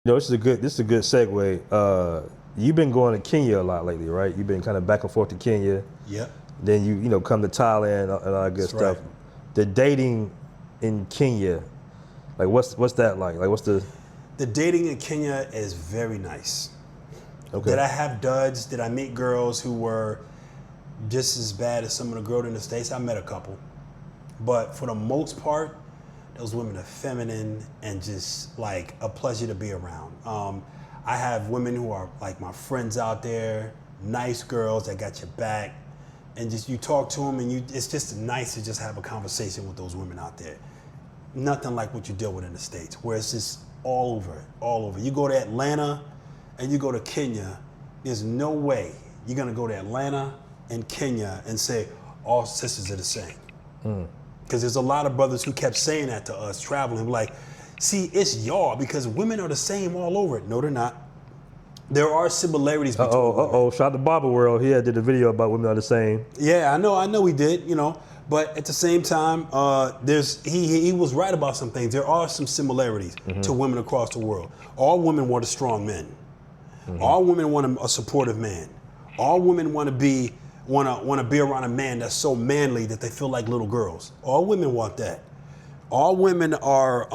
This is a good segue. You've been going to Kenya a lot lately, right? You've been kind of back and forth to Kenya. Yep. Then you come to Thailand and all that good That's stuff. right. The dating in Kenya, like what's that like? Like what's the The dating in Kenya is very nice. okay? Did I have duds? Did I meet girls who were just as bad as some of the girls in the States? I met a couple. But for the most part, those women are feminine and just like a pleasure to be around. I have women who are like my friends out there, nice girls that got your back, and just you talk to them and it's just nice to just have a conversation with those women out there. Nothing like what you deal with in the States, where it's just all over, all over. You go to Atlanta and you go to Kenya, there's no way you're gonna go to Atlanta and Kenya and say all sisters are the same. Because there's a lot of brothers who kept saying that to us traveling, like, see, it's y'all because women are the same all over it. No, they're not. There are similarities between women. Shout out to Barber World. He did a video about women are the same. Yeah, I know he did, but at the same time, he was right about some things. There are some similarities to women across the world. All women want a strong man. All women want a supportive man. All women want to be around a man that's so manly that they feel like little girls. All women want that. All women are,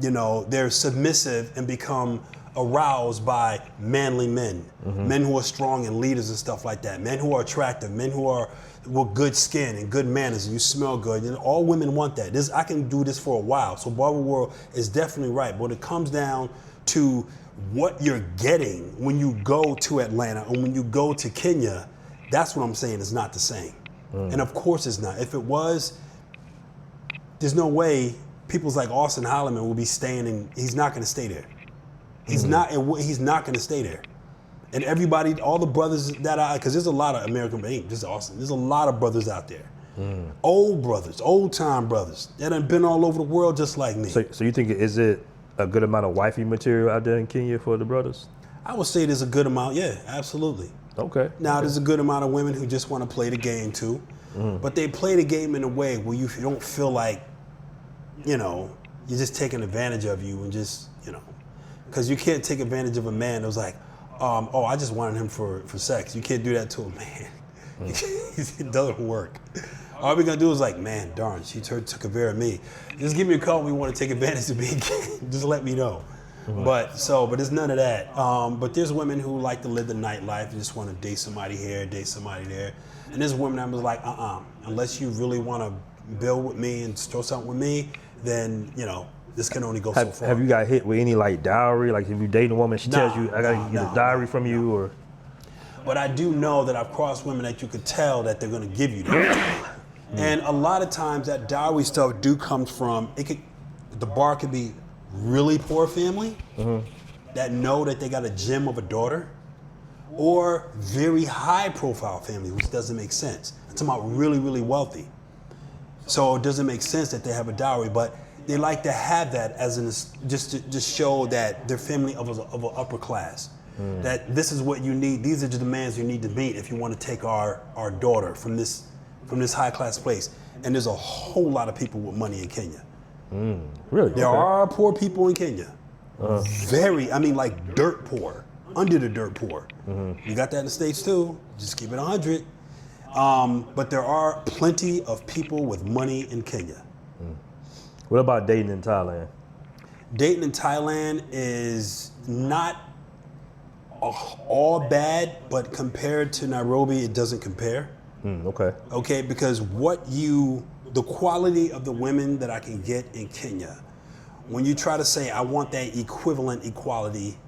they're submissive and become aroused by manly men, men who are strong and leaders and stuff like that, men who are attractive, men who are with good skin and good manners and you smell good. All women want that. I can do this for a while. So Barber World is definitely right. But when it comes down to what you're getting when you go to Atlanta or when you go to Kenya, that's what I'm saying is not the same. And of course it's not. If it was, there's no way people's like Austin Holloman will be staying in, he's not gonna stay there. He's not gonna stay there. And everybody, all the brothers because there's a lot of American, just Austin, there's a lot of brothers out there. Old brothers, old time brothers that have been all over the world just like me. So you think is it a good amount of wifey material out there in Kenya for the brothers? I would say there's a good amount, yeah, absolutely. Okay. Now there's a good amount of women who just want to play the game too, but they play the game in a way where you don't feel like, you're just taking advantage of you and just, because you can't take advantage of a man that was like, I just wanted him for sex. You can't do that to a man. It doesn't work. All we're gonna do is like, man, darn, she took advantage of me. Just give me a call when you want to take advantage of me again. Just let me know. But it's none of that. But there's women who like to live the nightlife and just want to date somebody here, date somebody there. And there's women that was like, unless you really want to build with me and throw something with me, then, this can only go so far. Have you got hit with any like dowry? Like if you date a woman, she tells you, I gotta get a dowry from you or? But I do know that I've crossed women that you could tell that they're gonna give you that. And a lot of times that dowry stuff comes from, the bar could be really poor family that know that they got a gem of a daughter, or very high profile family, which doesn't make sense. I'm talking about really, really wealthy. So it doesn't make sense that they have a dowry, but they like to have that as just to show that they're family of an upper class. That this is what you need. These are the demands you need to meet if you want to take our daughter from this high class place. And there's a whole lot of people with money in Kenya. Really? There are poor people in Kenya. Like dirt poor, under the dirt poor. You got that in the States too. Just keep it 100. But there are plenty of people with money in Kenya. What about dating in Thailand? Dating in Thailand is not all bad, but compared to Nairobi, it doesn't compare. Okay. Okay, because the quality of the women that I can get in Kenya, when you try to say, I want that equivalent quality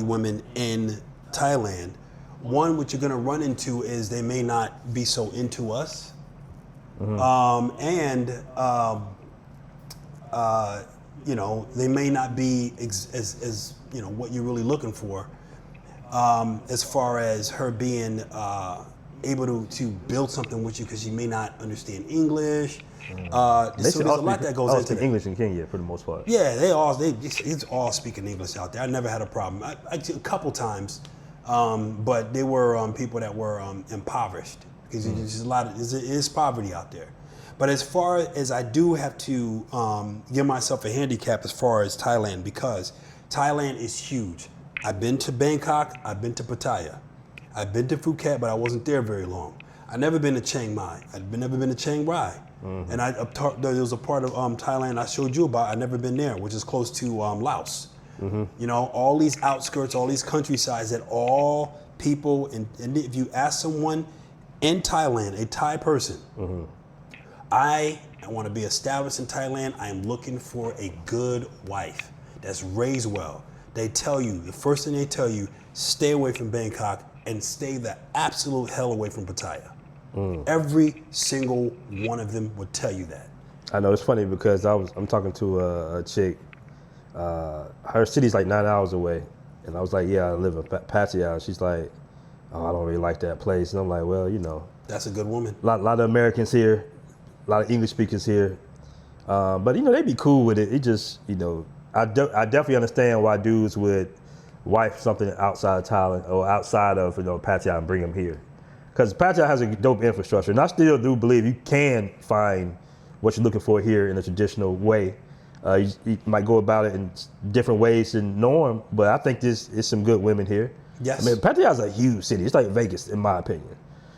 women in Thailand, one, what you're gonna run into is they may not be so into us. They may not be as what you're really looking for, as far as her being able to build something with you, because she may not understand English. So there's a lot that goes into that. English in Kenya for the most part. Yeah, it's all speaking English out there. I never had a problem. A couple times, but they were people that were impoverished, because it is poverty out there. But as far as I do have to give myself a handicap as far as Thailand, because Thailand is huge. I've been to Bangkok, I've been to Pattaya. I've been to Phuket, but I wasn't there very long. I've never been to Chiang Mai. Never been to Chiang Rai. And there was a part of Thailand I showed you about. I've never been there, which is close to Laos. You know, all these outskirts, all these countrysides that all people, and if you ask someone in Thailand, a Thai person, I want to be established in Thailand. I am looking for a good wife that's raised well. They tell you, the first thing they tell you, stay away from Bangkok and stay the absolute hell away from Pattaya. Every single one of them would tell you that. I know, it's funny because I'm talking to a chick. Her city's like 9 hours away, and I was like, yeah, I live in Pattaya. She's like, oh, I don't really like that place. And I'm like, well, you know, that's a good woman. A lot of Americans here, a lot of English speakers here, but you know, they be cool with it. It just, you know, I definitely understand why dudes would wife something outside of Thailand or outside of, you know, Pattaya and bring them here. Because Pattaya has a dope infrastructure, and I still do believe you can find what you're looking for here in a traditional way. You might go about it in different ways than norm, but I think this is some good women here. Yes. I mean, Pattaya is a huge city. It's like Vegas, in my opinion.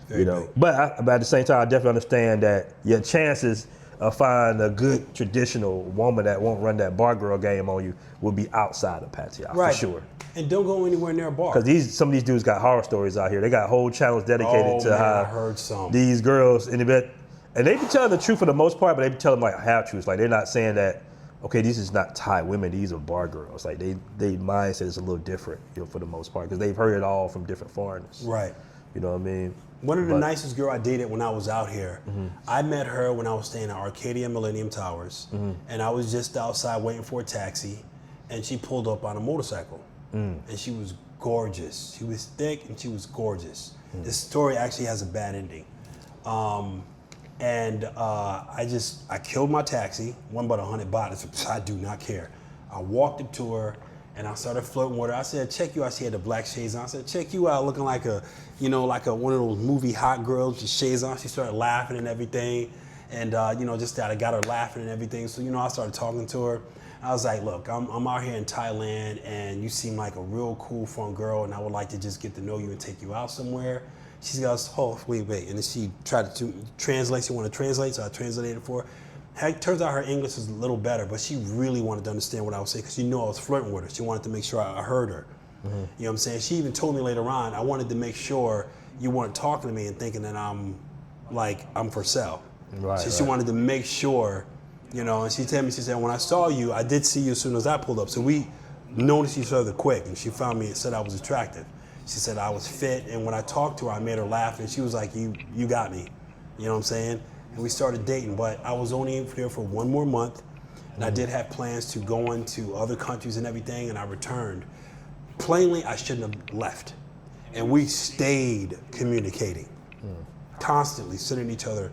Very you know, big. but at the same time, I definitely understand that your chances of finding a good traditional woman that won't run that bar girl game on you will be outside of Pattaya, Right. for sure. And don't go anywhere near a bar. Because some of these dudes got horror stories out here. They got whole channels dedicated to how I heard some. these girls in the bed, and they be telling the truth for the most part, but they be telling like half truths. Like they're not saying that, okay, these is not Thai women, these are bar girls. Like they mindset is a little different, you know, for the most part, because they've heard it all from different foreigners. Right. You know what I mean? One of the nicest girl I dated when I was out here, I met her when I was staying at Arcadia Millennium Towers, and I was just outside waiting for a taxi, and she pulled up on a motorcycle, and she was gorgeous. She was thick and she was gorgeous. This story actually has a bad ending. I killed my taxi, one about 100 baht. I do not care. I walked up to her and I started flirting with her. I said, check you out. She had the black shades on. I said, check you out, looking like one of those movie hot girls with shades on. She started laughing and everything. And just that I got her laughing and everything. So, I started talking to her. I was like, look, I'm out here in Thailand and you seem like a real cool, fun girl, and I would like to just get to know you and take you out somewhere. She goes, oh, wait. And then she tried to translate. She wanted to translate, so I translated it for her. Turns out her English is a little better, but she really wanted to understand what I was saying because I was flirting with her. She wanted to make sure I heard her. You know what I'm saying? She even told me later on, I wanted to make sure you weren't talking to me and thinking that I'm for sale. Right, So she wanted to make sure, and she told me, she said, when I saw you, I did see you as soon as I pulled up. So we noticed each other quick, and she found me and said I was attractive. She said I was fit, and when I talked to her, I made her laugh, and she was like, you got me. You know what I'm saying? And we started dating, but I was only here for 1 more month, and I did have plans to go into other countries and everything, and I returned. Plainly, I shouldn't have left. And we stayed communicating, constantly sending each other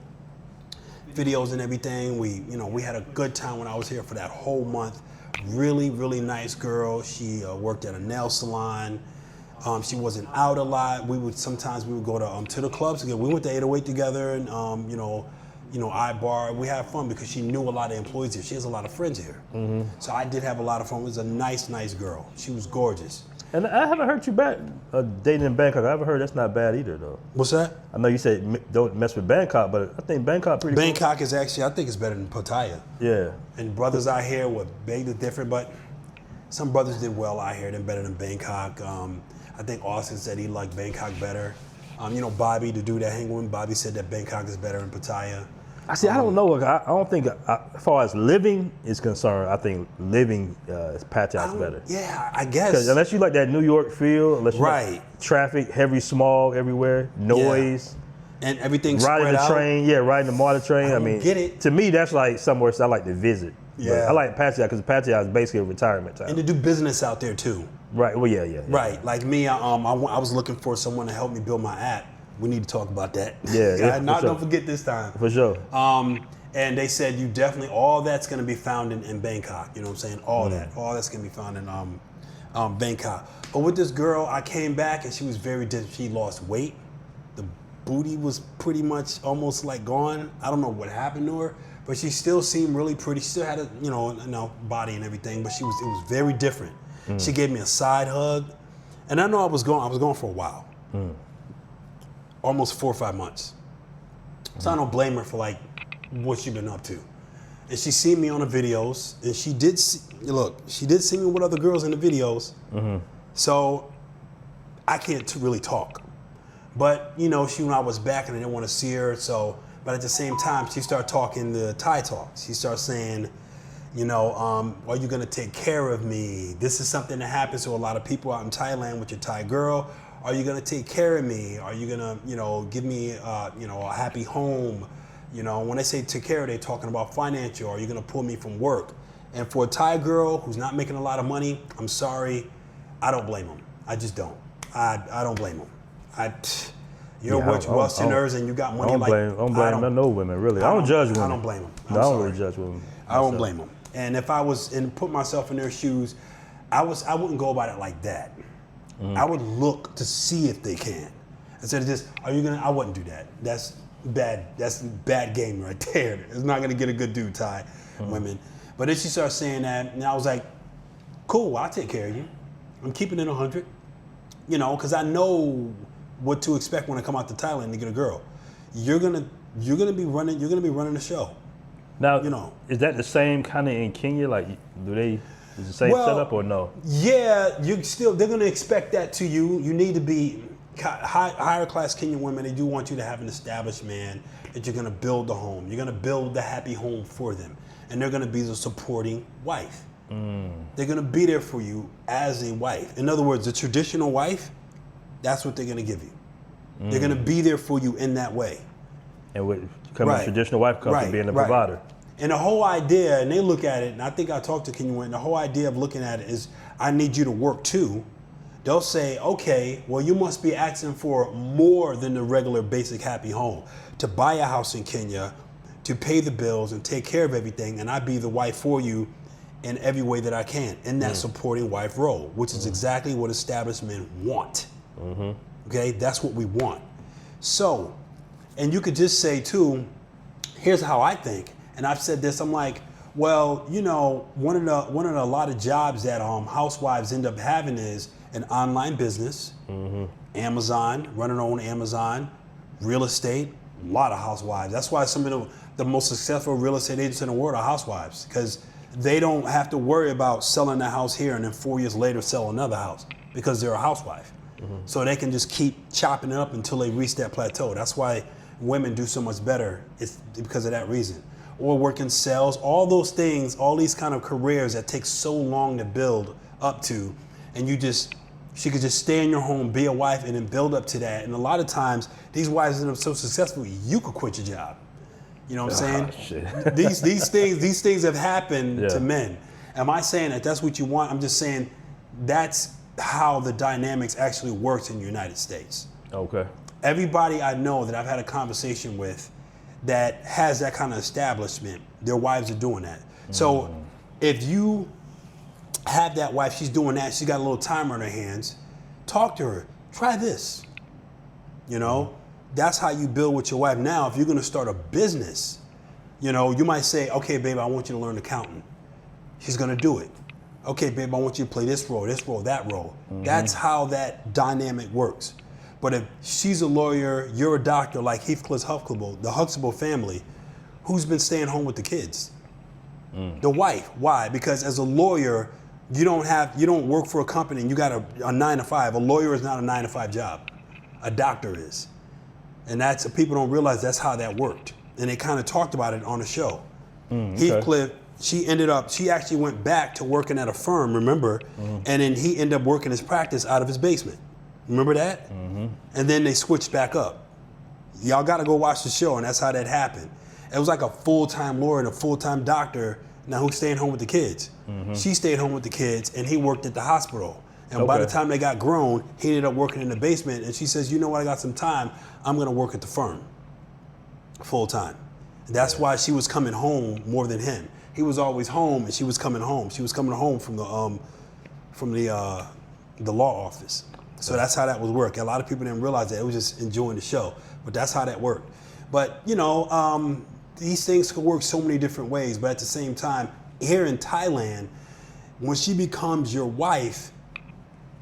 videos and everything. We had a good time when I was here for that whole month. Really, really nice girl. She worked at a nail salon. She wasn't out a lot. Sometimes we would go to the clubs together. We went to 808 together, and iBar. We had fun because she knew a lot of employees here. She has a lot of friends here. So I did have a lot of fun. It was a nice girl. She was gorgeous. And I haven't heard you back dating in Bangkok. I haven't heard that's not bad either, though. What's that? I know you said don't mess with Bangkok, but I think Bangkok pretty Bangkok is actually, I think it's better than Pattaya. Yeah. And brothers out here were big, different, but some brothers did well out here. They're better than Bangkok. I think Austin said he liked Bangkok better. Bobby, the dude that hang with him, Bobby said that Bangkok is better than Pattaya. I don't know. I don't think, as far as living is concerned, I think living is Pattaya is better. Yeah, I guess. Unless you like that New York feel, unless you Right. like traffic, heavy smog everywhere, noise. And everything's Riding spread the out. train, riding the MARTA train. I don't get it. To me, that's like somewhere I like to visit. Yeah. But I like Pattaya because Pattaya is basically a retirement town. And to do business out there too. Right. Well, yeah. Right. Like me, I was looking for someone to help me build my app. We need to talk about that. Yeah. Don't forget this time. For sure. And they said you definitely, all that's going to be found in Bangkok. You know what I'm saying? All that's going to be found in Bangkok. But with this girl, I came back and she was very different. She lost weight. The booty was pretty much almost like gone. I don't know what happened to her, but she still seemed really pretty. She still had a body and everything, but it was very different. She gave me a side hug. And I know I was gone for a while. Almost 4 or 5 months. So I don't blame her for like what she been up to. And she seen me on the videos, and she did see me with other girls in the videos. So I can't really talk. But you know, when I was back and I didn't want to see her, so but at the same time she started talking the Thai talk. She started saying, you know, are you gonna take care of me? This is something that happens to a lot of people out in Thailand with your Thai girl. Are you gonna take care of me? Are you gonna, you know, give me, you know, a happy home? You know, when they say take care of, they're talking about financial. Are you gonna pull me from work? And for a Thai girl who's not making a lot of money, I'm sorry, I don't blame them. I just don't. I don't blame them. You're Westerners and you got money. I don't blame no women, really. I don't judge women. I don't blame them. I don't really judge women. I don't blame them. And if I was and put myself in their shoes, I wouldn't go about it like that. I would look to see if they can. Instead of just, are you gonna? I wouldn't do that. That's bad. That's bad game right there. It's not gonna get a good dude, Thai women. But then she started saying that, and I was like, cool. I'll take care of you. I'm keeping it 100. You know, because I know what to expect when I come out to Thailand to get a girl. You're gonna be running the show. Now, you know, is that the same kind of in Kenya? Like, is the same setup or no? Yeah, they're gonna expect that to you. You need to be higher class Kenyan women. They do want you to have an established man that you're gonna build the home. You're gonna build the happy home for them, and they're gonna be the supporting wife. They're gonna be there for you as a wife. In other words, the traditional wife, that's what they're gonna give you. They're gonna be there for you in that way. And what a traditional wife comes from being a provider. And the whole idea, and they look at it, and I think I talked to Kenyan women, the whole idea of looking at it is, I need you to work too. They'll say, okay, well, you must be asking for more than the regular basic happy home. To buy a house in Kenya, to pay the bills and take care of everything, and I be the wife for you in every way that I can, in that supporting wife role, which is exactly what established men want. Okay, that's what we want. So, and you could just say too, here's how I think, and I've said this, I'm like, well, you know, one of the a lot of jobs that housewives end up having is an online business, Amazon, running on Amazon, real estate, a lot of housewives. That's why some of the most successful real estate agents in the world are housewives, because they don't have to worry about selling the house here and then 4 years later sell another house, because they're a housewife. So they can just keep chopping it up until they reach that plateau. That's why women do so much better. It's because of that reason. Or work in sales, all those things, all these kind of careers that take so long to build up to, and she could just stay in your home, be a wife, and then build up to that. And a lot of times, these wives end up so successful, you could quit your job. You know what I'm saying? Shit. These things have happened to men. Am I saying that that's what you want? I'm just saying that's how the dynamics actually works in the United States. Okay. Everybody I know that I've had a conversation with that has that kind of establishment, their wives are doing that. So if you have that wife, she's doing that, she's got a little timer on her hands, talk to her, try this. You know, that's how you build with your wife. Now, if you're gonna start a business, you know, you might say, okay, babe, I want you to learn accounting. She's gonna do it. Okay, babe, I want you to play this role, that role. That's how that dynamic works. But if she's a lawyer, you're a doctor, like Heathcliff Huxtable, the Huxtable family, who's been staying home with the kids? The wife. Why? Because as a lawyer, you don't work for a company and you got a 9-to-5. A lawyer is not a 9-to-5 job. A doctor is. And that's, people don't realize that's how that worked. And they kind of talked about it on the show. Heathcliff, she actually went back to working at a firm, remember? And then he ended up working his practice out of his basement. Remember that? And then they switched back up. Y'all got to go watch the show, and that's how that happened. It was like a full-time lawyer and a full-time doctor, now who's staying home with the kids. She stayed home with the kids, and he worked at the hospital. And by the time they got grown, he ended up working in the basement, and she says, you know what, I got some time, I'm going to work at the firm full-time. That's why she was coming home more than him. He was always home, and she was coming home. She was coming home from the law office. So that's how that would work. A lot of people didn't realize that. It was just enjoying the show. But that's how that worked. But, you know, these things could work so many different ways. But at the same time, here in Thailand, when she becomes your wife,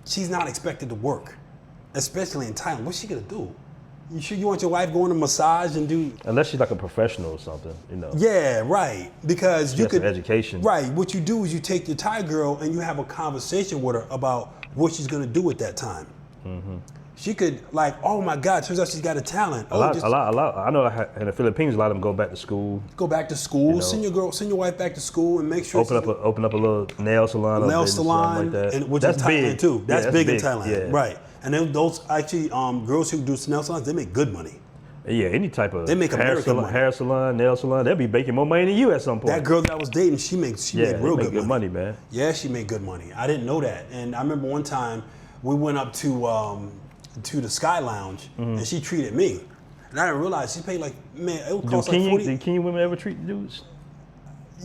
she's not expected to work, especially in Thailand. What's she gonna do? You sure you want your wife going to massage and do? Unless she's like a professional or something, you know. Yeah, right. Because you Get could some education. Right. What you do is you take your Thai girl and you have a conversation with her about what she's gonna do at that time. Mm-hmm. She could like, oh my God, turns out she's got a talent. A lot. I know in the Philippines, a lot of them go back to school. Go back to school. Send your wife back to school and make sure open up a little nail salon. Nail salon, like that. and which That's is Thailand big too. That's big in Thailand, yeah. right? And then those actually girls who do nail salons, they make good money. Yeah, any type of They make American money. hair salon, nail salon, they'll be making more money than you at some point. That girl that I was dating, she made real good money, man. Yeah, she made good money. I didn't know that, and I remember one time we went up to the Sky Lounge, and she treated me, and I didn't realize she paid like, man, it would cost like 40. Do Kenyan women ever treat dudes?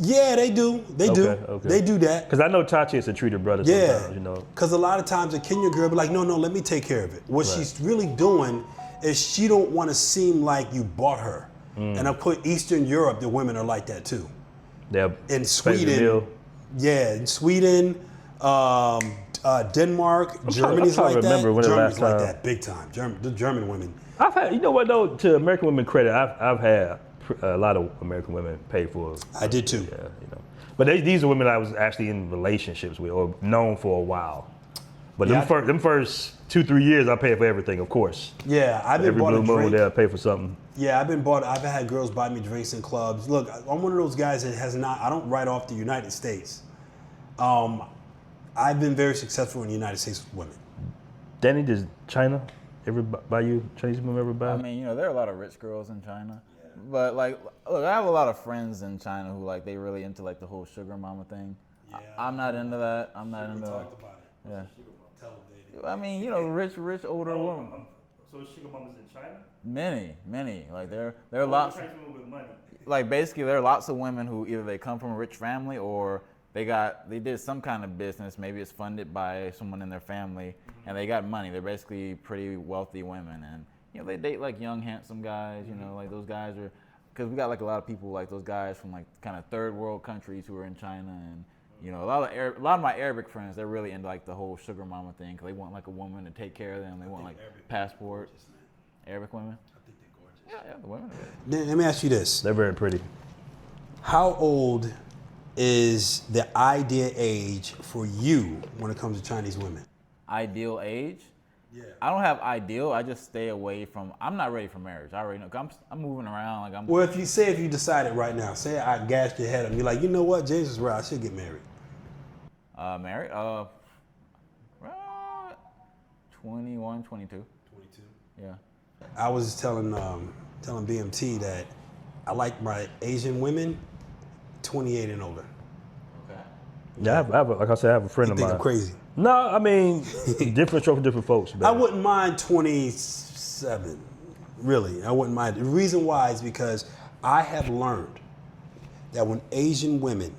Yeah, they do. They do. They do that. Because I know Thai chicks that treat her brother sometimes, you know. Because a lot of times a Kenyan girl be like, no, let me take care of it. What she's really doing is she don't want to seem like you bought her. And I put Eastern Europe, the women are like that too. They're in Sweden, in Sweden, Denmark, Germany's like that. Germany's like that big time. The German women. I've had, you know what though, to American women credit, I've had a lot of American women pay for. I did too. Yeah, you know. But these are women I was actually in relationships with or known for a while. But them first 2-3 years, I paid for everything, of course. Yeah, I've been bought a drink. Every blue moon, they'll pay for something. Yeah, I've had girls buy me drinks in clubs. Look, I'm one of those guys that I don't write off the United States. I've been very successful in the United States with women. Danny, does China ever buy you, Chinese women ever buy? I mean, you know, there are a lot of rich girls in China. But like, look, I have a lot of friends in China who like, they really into like the whole sugar mama thing. Yeah. I'm not into that. I'm not into that. Talked about it. Yeah. I mean, you know, rich older women. So sugar mamas in China? Many. Like there are lots. With money. Like basically, there are lots of women who either they come from a rich family or they did some kind of business. Maybe it's funded by someone in their family, and they got money. They're basically pretty wealthy women, and you know they date like young, handsome guys. You know, like those guys are, because we got like a lot of people like those guys from like kind of third world countries who are in China, and you know a lot of my Arabic friends, they're really into like the whole sugar mama thing because they want like a woman to take care of them. They want like passport. Arabic women. I think they're gorgeous. Yeah, the women are good. Let me ask you this: They're very pretty. how old is the ideal age for you when it comes to Chinese women? Ideal age? Yeah. I don't have ideal. I just stay away from. I'm not ready for marriage. I already know. I'm moving around like I'm. Well, if you decided right now, say I gassed your head up, you're like, you know what, James is right. I should get married. Married? 21, 22. 22. Yeah. I was telling BMT that I like my Asian women 28 and older. Okay. Yeah, like I said, I have a friend You of think mine. I'm crazy? No, I mean, different stroke for different folks. Man. I wouldn't mind 27. Really, I wouldn't mind. The reason why is because I have learned that when Asian women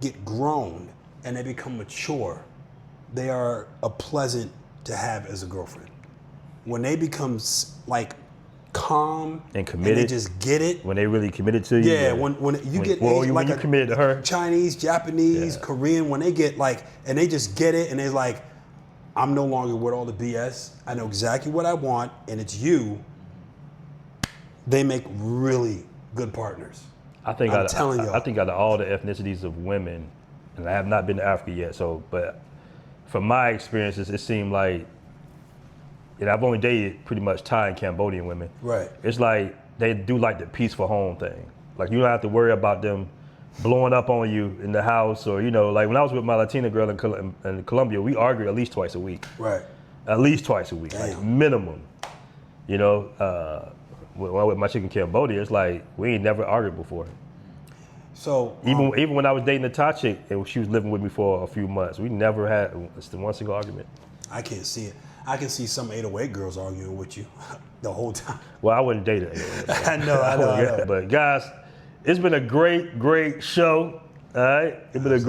get grown and they become mature, they are a pleasant to have as a girlfriend. When they become like calm and committed, and they just get it. When they really committed to you. Yeah, when you get Asian, like you committed to her. Chinese, Japanese, Korean, when they get like, and they just get it, and they're like, I'm no longer with all the BS. I know exactly what I want, and it's you. They make really good partners. I think I'm telling y'all. I think out of all the ethnicities of women, and I have not been to Africa yet, but from my experiences, it seemed like, and I've only dated pretty much Thai and Cambodian women. Right. It's like they do like the peaceful home thing. Like you don't have to worry about them blowing up on you in the house, or like when I was with my Latina girl in Colombia, we argued at least twice a week. Right. At least twice a week, Damn. like minimum. When I with my chick in Cambodia, it's like we ain't never argued before. So Even when I was dating a Thai chick and she was living with me for a few months, we never had one single argument. I can't see it. I can see some 808 girls arguing with you the whole time. Well, I wouldn't date her. I know. But guys, it's been a great show. All right, it's been a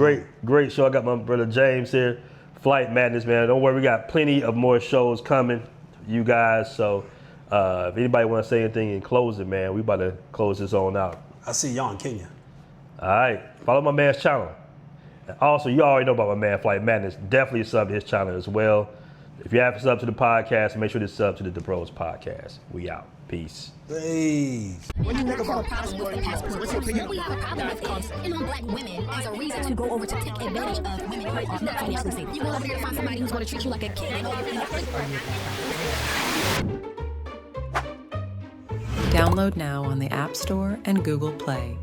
great show. I got my brother James here, Flight Madness, man. Don't worry, we got plenty of more shows coming, you guys. So if anybody want to say anything in closing, man, we about to close this on out. I see y'all in Kenya. All right, follow my man's channel. Also, you already know about my man, Flight Madness. Definitely sub to his channel as well. If you haven't subbed to the podcast, make sure to sub to the Bros podcast. We out. Peace. Hey. What do you think about what's your opinion? We have a problem with is, black women as a reason to go over to take advantage of women who are not financially stable. You go over here to find somebody who's going to treat you like a king. Download now on the App Store and Google Play.